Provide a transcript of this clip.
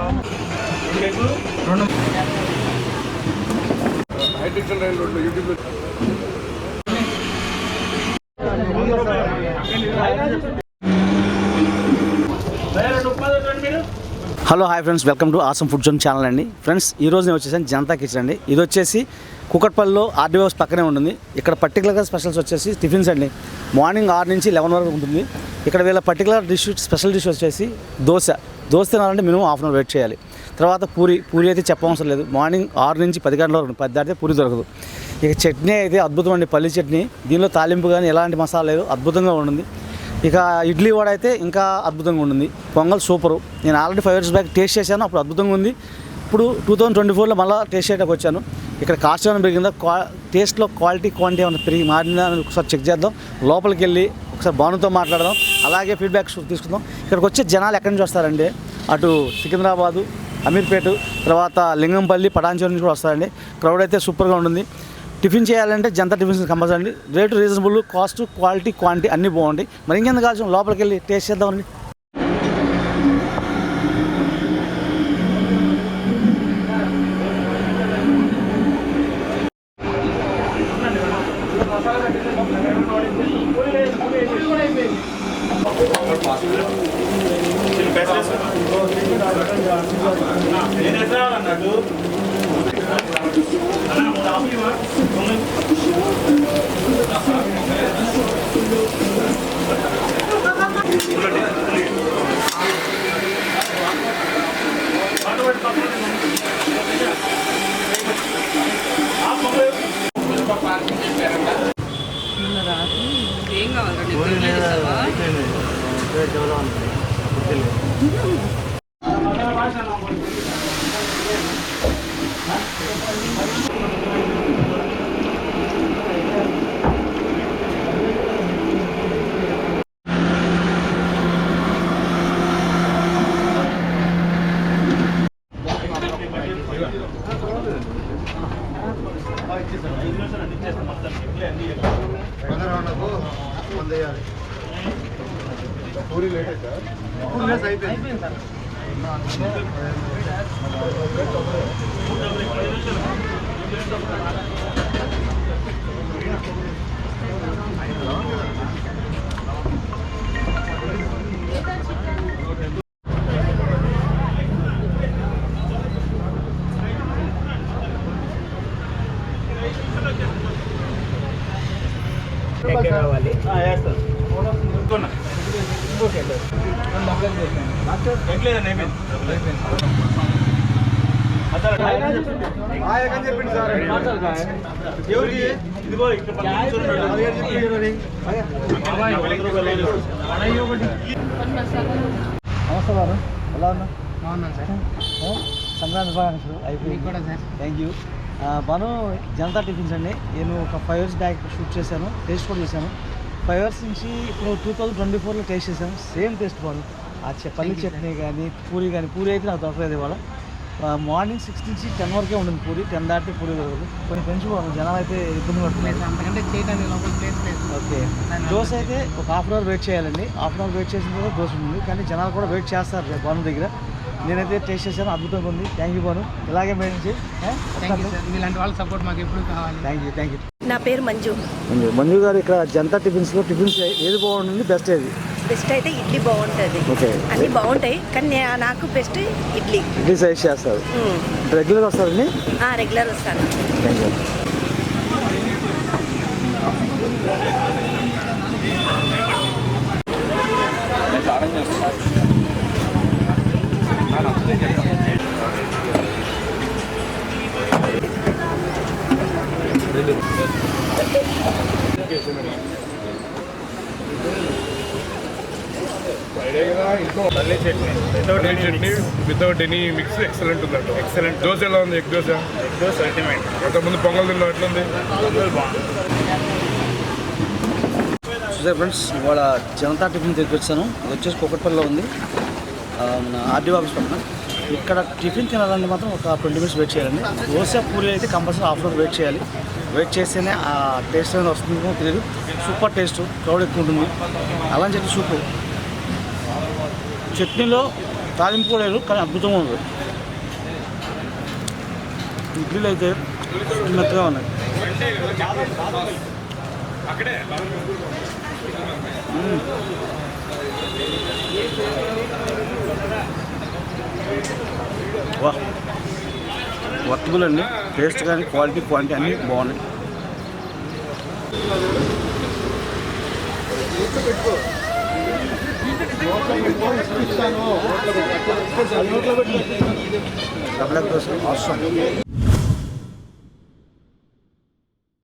Hello hi friends, welcome to awesome food zone channel అండి. Friends ఈరోజు నేను వచ్చేసాను జనతా కిచెన్ అండి. ఇది వచ్చేసి కుకట్పల్లిలో ఆర్డీ హౌస్ పక్కనే ఉంటుంది. ఇక్కడ పర్టికులర్గా స్పెషల్స్ వచ్చేసి టిఫిన్స్ అండి. మార్నింగ్ 6 నుంచి 11 వరకు ఉంటుంది. ఇక్కడ వీళ్ళ పర్టికులర్ డిష్ స్పెషల్ డిష్ వచ్చేసి దోశ తినాలంటే minimum half an hour wait చేయాలి. తర్వాత పూరి అయితే చెప్పవసరం లేదు. మార్నింగ్ 6 నుంచి 10 గంటల వరకు 10 దాటితే పూరి దొరకదు. ఇక చట్నీ అయితే అద్భుతం అండి, పల్లి చట్నీ. దీనిలో తాలింపు కానీ ఎలాంటి మసాలా లేదు, అద్భుతంగా ఉంటుంది. ఇక ఇడ్లీ వడ అయితే ఇంకా అద్భుతంగా ఉంటుంది. పొంగల్ సూపరు. నేను ఆల్రెడీ 5 years బ్యాక్ టేస్ట్ చేశాను, అప్పుడు అద్భుతంగా ఉంది. ఇప్పుడు 2024లో మళ్ళీ టేస్ట్ చేయడానికి వచ్చాను. ఇక్కడ కాస్ట్ ఏమైనా పెరిగిందా, టేస్ట్లో క్వాలిటీ క్వాంటిటీ ఏమైనా మారిందా అని ఒకసారి చెక్ చేద్దాం. లోపలికి వెళ్ళి ఒకసారి భానుతో మాట్లాడదాం, అలాగే ఫీడ్బ్యాక్ తీసుకుందాం. ఇక్కడికి వచ్చే జనాలు ఎక్కడి నుంచి వస్తారండి, అటు సికింద్రాబాదు, అమీర్పేట, తర్వాత లింగంపల్లి, పటాన్చేరు నుంచి కూడా వస్తారండి. క్రౌడ్ అయితే సూపర్గా ఉంటుంది. టిఫిన్ చేయాలంటే జనతా టిఫిన్స్ కంపల్సరీ అండి. Rate reasonable, cost quality quantity అన్నీ బాగుంటాయి. మరి ఇంకెందుకు కావాల్సిన లోపలికి వెళ్ళి టేస్ట్ చేద్దామండి. ఏం కావాలి పూరి లేట్ అయితే అయిపోయింది సార్. కావాలి చెప్పింది సార్. నమస్తే బాబు, ఎలా ఉన్నా? బాగున్నాను సార్. సంక్రాంతి బాగా అయిపోయింది కూడా sir. Thank you. Banu Janata tiffins అండి. నేను ఒక 5 years బ్యాక్ షూట్ చేశాను, టేస్ట్ కూడా చేశాను. 5 years నుంచి ఇప్పుడు 2024లో టేస్ట్ చేశాను. Same taste Banu. ఆ పల్లి చట్నీ కానీ పూరి అయితే నాకు దొరకలేదు ఇవాళ. మార్నింగ్ 6 నుంచి 10 వరకే ఉంటుంది పూరి. 10 దాటి పూరి దొరకదు. కొన్ని పెంచుకోవాలి, జనాలు అయితే ఇబ్బంది పడుతున్నారు. అంతకంటే చేయడానికి లోపల ప్లేస్ లేదు. ఓకే, దోశ అయితే ఒక హాఫ్ అన్ అవర్ వెయిట్ చేయాలండి. హాఫ్ అన్ అవర్ వెయిట్ చేసిన తర్వాత దోశ ఉంది, కానీ జనాలు కూడా వెయిట్ చేస్తారు బాను దగ్గర. నేనైతే టేస్ట్ చేశాను, అద్భుతంగా ఉంది. థ్యాంక్ యూ బాను, ఇలాగే మెయింటైన్ చేయి. ఇలాంటి వాళ్ళ సపోర్ట్ మాకు ఎప్పుడు కావాలి. Thank you. నా పేరు మంజు గారు. ఇక్కడ జనతా టిఫిన్స్లో టిఫిన్స్ ఏది బాగుంటుంది, బెస్ట్ ఏది? బెస్ట్ అయితే ఇడ్లీ బాగుంటుంది. ఓకే, అన్నీ బాగుంటాయి, కానీ నాకు బెస్ట్ ఇడ్లీ సజెస్ట్ చేస్తారు. రెగ్యులర్ వస్తారండి? రెగ్యులర్ వస్తాను. Thank you. పల్లి chutney without any mix excellent ఉందంట. ఎక్సలెంట్. దోశ ఎలా ఉంది? Egg dosa ultimate. అంతకుముందు పొంగల్ తిన్నాం, ఎట్లుంది? చూసారు ఫ్రెండ్స్, ఇవాళ జనతా టిఫిన్ దగ్గరికి వచ్చాను. ఇది వచ్చేసి కుకట్పల్లిలో ఉంది, మన ఆర్డీ ఆఫీస్ పక్కన. ఇక్కడ టిఫిన్ తినాలంటే మాత్రం ఒక 20 minutes వెయిట్ చేయాలండి. దోశ పూరి అయితే కంపల్సరీ హాఫ్ అవర్ వెయిట్ చేయాలి. వెయిట్ చేస్తేనే ఆ టేస్ట్ అనేది వస్తుందో తెలియదు. సూపర్ టేస్ట్, క్రౌడ్ ఎక్కువ ఉంటుంది. అలా చెప్పి సూపర్. చట్నీలో తాలింపు కూడా లేదు, కానీ అద్భుతంగా ఉంది. ఇడ్లీలు అయితే మెత్తగా ఉన్నాయి. వా వర్తబుల్ అండి. టేస్ట్ కానీ క్వాలిటీ క్వాంటిటీ అన్నీ బాగున్నాయి. డబుల్ ఎగ్ దోశ అవసరం.